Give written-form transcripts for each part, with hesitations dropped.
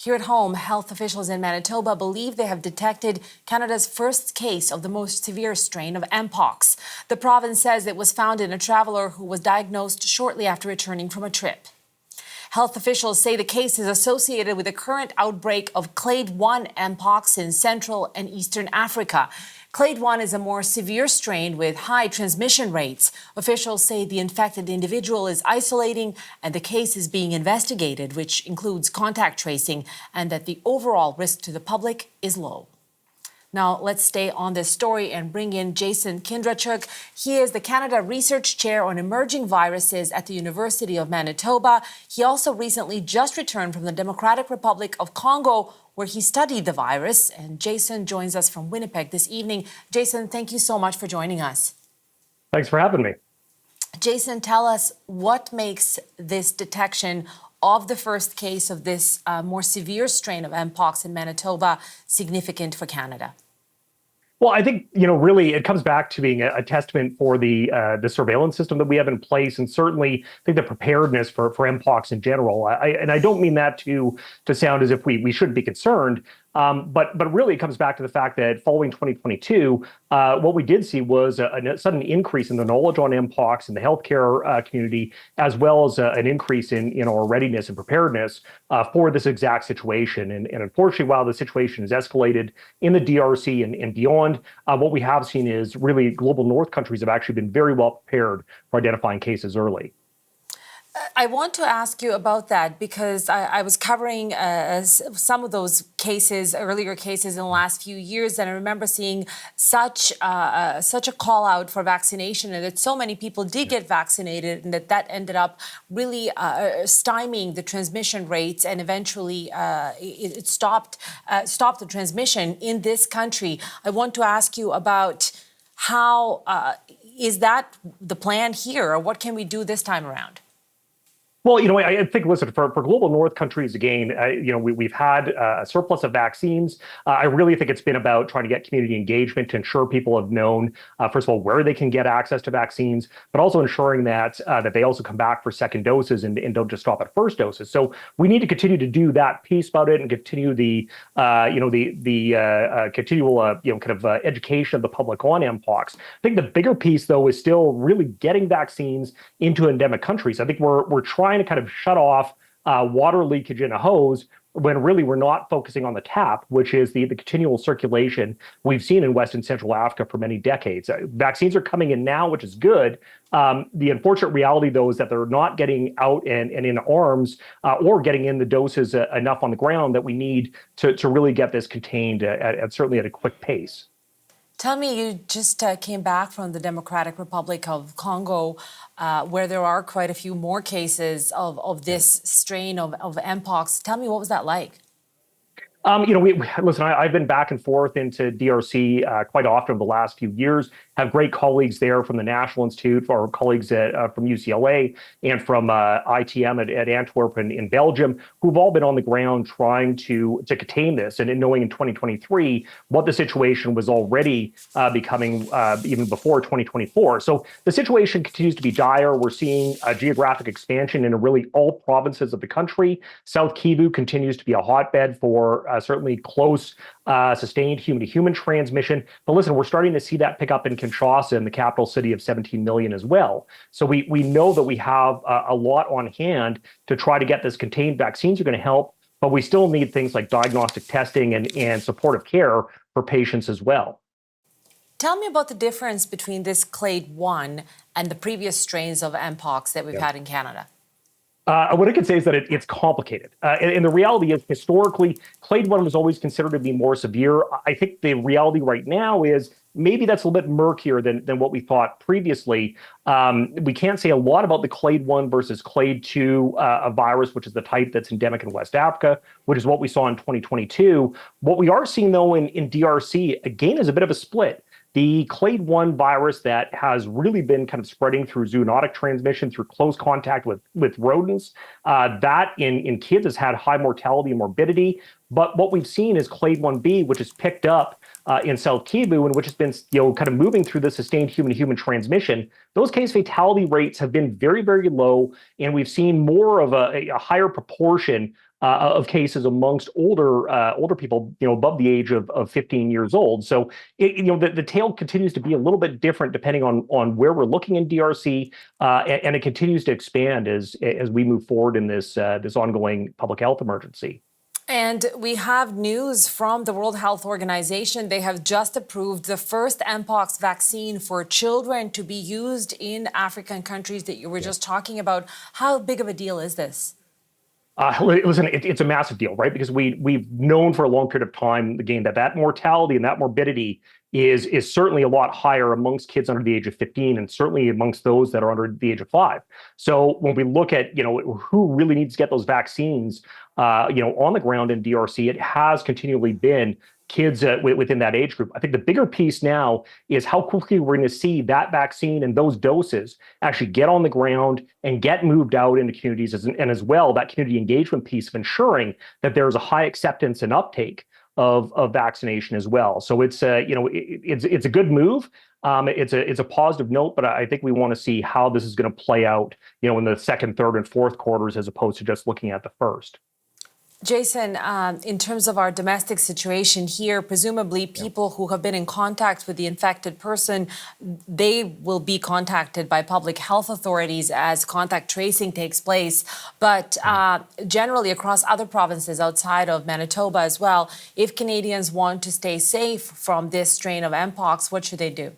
Here at home, health officials in Manitoba believe they have detected Canada's first case of the most severe strain of mpox. The province says it was found in a traveller who was diagnosed shortly after returning from a trip. Health officials say the case is associated with the current outbreak of clade 1 mpox in Central and Eastern Africa. Clade 1 is a more severe strain with high transmission rates. Officials say the infected individual is isolating and the case is being investigated, which includes contact tracing, and that the overall risk to the public is low. Now, let's stay on this story and bring in Jason Kindrachuk. He is the Canada Research Chair on Emerging Viruses at the University of Manitoba. He also recently just returned from the Democratic Republic of Congo, where he studied the virus. And Jason joins us from Winnipeg this evening. Jason, thank you so much for joining us. Thanks for having me. Jason, tell us what makes this detection of the first case of this more severe strain of mpox in Manitoba significant for Canada? Well, I think, really it comes back to being a testament for the surveillance system that we have in place, and certainly I think the preparedness for mpox in general. I don't mean that to sound as if we shouldn't be concerned, but really it comes back to the fact that following 2022, what we did see was a sudden increase in the knowledge on mpox in the healthcare community, as well as an increase in our readiness and preparedness for this exact situation. And unfortunately, while the situation has escalated in the DRC and beyond, what we have seen is really global north countries have actually been very well prepared for identifying cases early. I want to ask you about that because I was covering some of those cases, earlier cases in the last few years, and I remember seeing such a call out for vaccination, and that so many people did get vaccinated, and that ended up really stymieing the transmission rates, and eventually it stopped the transmission in this country. I want to ask you about how is that the plan here, or what can we do this time around? Well, I think, listen, for global north countries, again, we've had a surplus of vaccines. I really think it's been about trying to get community engagement to ensure people have known, first of all, where they can get access to vaccines, but also ensuring that they also come back for second doses and don't just stop at first doses. So we need to continue to do that piece about it and continue the continual education of the public on mpox. I think the bigger piece, though, is still really getting vaccines into endemic countries. I think we're trying to kind of shut off water leakage in a hose when really we're not focusing on the tap, which is the continual circulation we've seen in West and Central Africa for many decades. Vaccines are coming in now, which is good. The unfortunate reality, though, is that they're not getting out and in arms or getting in the doses enough on the ground that we need to really get this contained certainly at a quick pace. Tell me, you just came back from the Democratic Republic of Congo, where there are quite a few more cases of this strain of mpox. Tell me, what was that like? Listen, I've been back and forth into DRC quite often over the last few years, have great colleagues there from the National Institute, our colleagues from UCLA and from ITM at Antwerp in Belgium, who've all been on the ground trying to contain this, and knowing in 2023 what the situation was already becoming even before 2024. So the situation continues to be dire. We're seeing a geographic expansion in really all provinces of the country. South Kivu continues to be a hotbed for certainly close, sustained human-to-human transmission. But listen, we're starting to see that pick up in Kinshasa, in the capital city of 17 million as well. So we know that we have a lot on hand to try to get this contained. Vaccines are going to help, but we still need things like diagnostic testing and supportive care for patients as well. Tell me about the difference between this clade 1 and the previous strains of mpox that we've had in Canada. What I can say is that it's complicated. And the reality is, historically, clade 1 was always considered to be more severe. I think the reality right now is maybe that's a little bit murkier than what we thought previously. We can't say a lot about the clade 1 versus clade 2 virus, which is the type that's endemic in West Africa, which is what we saw in 2022. What we are seeing, though, in DRC, again, is a bit of a split. The clade 1 virus that has really been kind of spreading through zoonotic transmission, through close contact with rodents, that in kids has had high mortality and morbidity. But what we've seen is clade 1b, which is picked up in South Kivu, and which has been kind of moving through the sustained human-to-human transmission. Those case fatality rates have been very, very low, and we've seen more of a higher proportion of cases amongst older people, above the age of 15 years old. So, the tale continues to be a little bit different depending on where we're looking in DRC, and it continues to expand as we move forward in this ongoing public health emergency. And we have news from the World Health Organization. They have just approved the first mpox vaccine for children to be used in African countries that you were just talking about. How big of a deal is this? Listen, it's a massive deal, right? Because we've known for a long period of time, again, that mortality and that morbidity is certainly a lot higher amongst kids under the age of 15, and certainly amongst those that are under the age of 5. So when we look at who really needs to get those vaccines, on the ground in DRC, it has continually been kids within that age group. I think the bigger piece now is how quickly we're going to see that vaccine and those doses actually get on the ground and get moved out into communities, and as well that community engagement piece of ensuring that there's a high acceptance and uptake of vaccination as well. So it's it's a good move. It's a positive note, but I think we want to see how this is going to play out, in the second, third, and fourth quarters, as opposed to just looking at the first. Jason, in terms of our domestic situation here, presumably people who have been in contact with the infected person, they will be contacted by public health authorities as contact tracing takes place. But generally across other provinces outside of Manitoba as well, if Canadians want to stay safe from this strain of mpox, what should they do?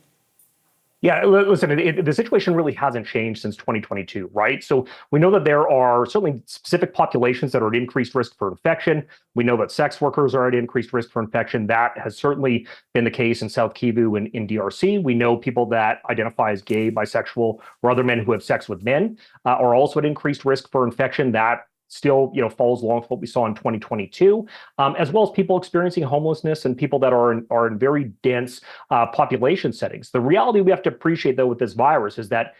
Yeah, listen, the situation really hasn't changed since 2022, right? So we know that there are certainly specific populations that are at increased risk for infection. We know that sex workers are at increased risk for infection. That has certainly been the case in South Kivu in DRC. We know people that identify as gay, bisexual, or other men who have sex with men are also at increased risk for infection. That still, follows along with what we saw in 2022, as well as people experiencing homelessness and people that are in very dense population settings. The reality we have to appreciate, though, with this virus is that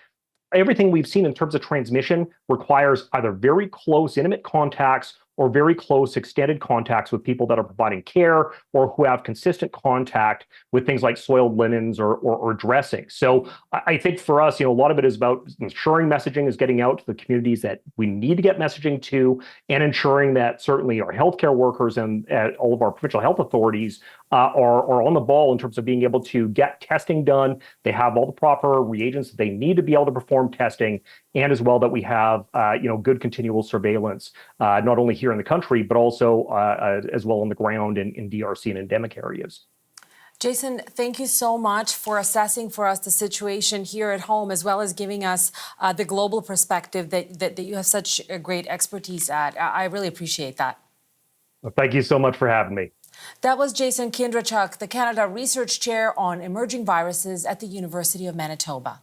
everything we've seen in terms of transmission requires either very close, intimate contacts or very close, extended contacts with people that are providing care or who have consistent contact with things like soiled linens or dressing. So I think for us, a lot of it is about ensuring messaging is getting out to the communities that we need to get messaging to, and ensuring that certainly our healthcare workers and all of our provincial health authorities are on the ball in terms of being able to get testing done. They have all the proper reagents that they need to be able to perform testing, and as well that we have good continual surveillance, not only here in the country, but also as well on the ground in DRC and endemic areas. Jason, thank you so much for assessing for us the situation here at home, as well as giving us the global perspective that you have such a great expertise at. I really appreciate that. Well, thank you so much for having me. That was Jason Kindrachuk, the Canada Research Chair on Emerging Viruses at the University of Manitoba.